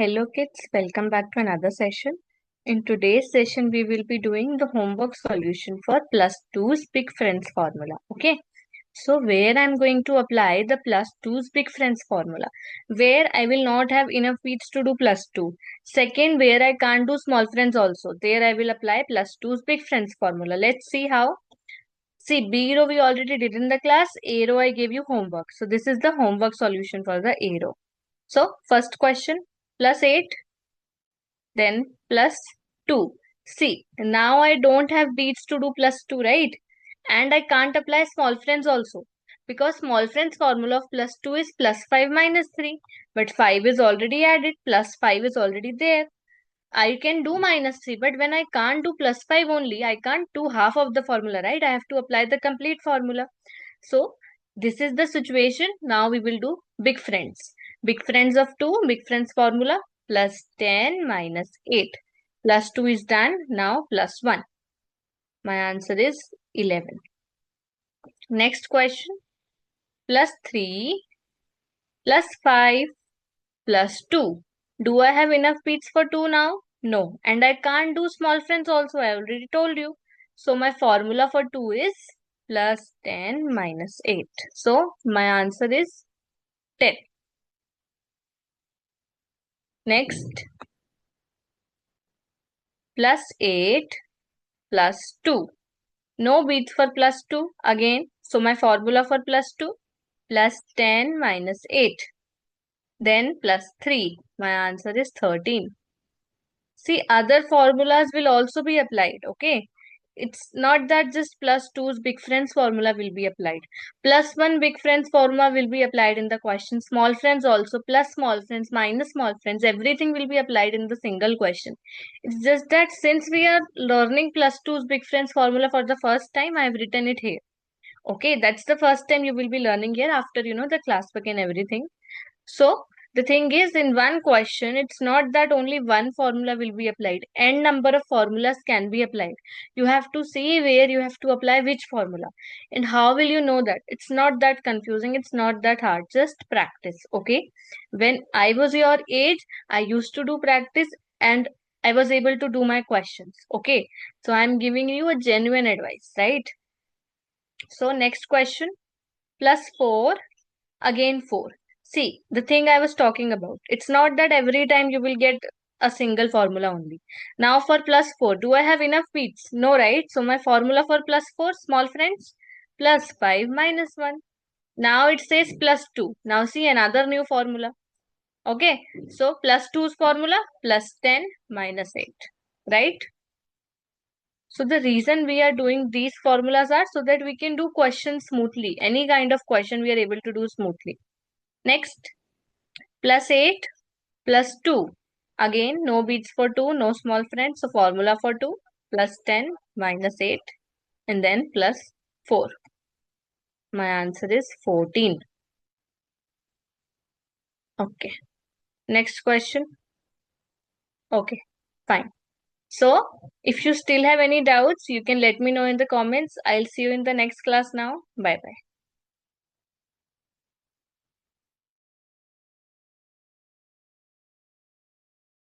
Hello kids, welcome back to another session. In today's session, we will be doing the homework solution for plus 2's Big Friends formula. Okay, so where I'm going to apply the plus 2's Big Friends formula, where I will not have enough weeks to do plus 2. Second, where I can't do small friends also, there I will apply plus 2's Big Friends formula. Let's see how. See, B row we already did in the class, A row I gave you homework. So this is the homework solution for the A row. So first question, plus 8. Then plus 2. See, now I don't have beads to do plus 2, right? And I can't apply small friends also. Because small friends formula of plus 2 is plus 5 minus 3. But 5 is already added. Plus 5 is already there. I can do minus 3. But when I can't do plus 5 only, I can't do half of the formula, right? I have to apply the complete formula. So, this is the situation. Now we will do big friends. Big friends of 2, big friends formula plus 10 minus 8. Plus 2 is done. Now plus 1. My answer is 11. Next question. Plus 3 plus 5 plus 2. Do I have enough beats for 2 now? No. And I can't do small friends also. I already told you. So my formula for 2 is plus 10 minus 8. So my answer is 10. Next, plus 8 plus 2. No beats for plus 2 again. So my formula for plus 2, plus 10 minus 8. Then plus 3. My answer is 13. See, other formulas will also be applied, okay? It's not that just plus 2's big friends formula will be applied. Plus 1 big friends formula will be applied in the question. Small friends also, plus small friends, minus small friends, everything will be applied in the single question. It's just that since we are learning plus 2's big friends formula for the first time, I have written it here. Okay, that's the first time you will be learning here after, the classwork and everything. So, the thing is, in one question, it's not that only one formula will be applied. N number of formulas can be applied. You have to see where you have to apply which formula. And how will you know that? It's not that confusing. It's not that hard. Just practice. Okay. When I was your age, I used to do practice and I was able to do my questions. Okay. So I'm giving you a genuine advice, right? So next question, plus 4, again 4. See, the thing I was talking about, it's not that every time you will get a single formula only. Now for plus 4, do I have enough beats? No, right? So my formula for plus 4, small friends, plus 5 minus 1. Now it says plus 2. Now see another new formula. Okay, so plus 2's formula, plus 10 minus 8, right? So the reason we are doing these formulas are so that we can do questions smoothly. Any kind of question we are able to do smoothly. Next, plus 8 plus 2. Again, no beats for 2, no small friends. So formula for 2, plus 10 minus 8 and then plus 4. My answer is 14. Okay. Next question. Okay, fine. So, if you still have any doubts, you can let me know in the comments. I'll see you in the next class now. Bye bye.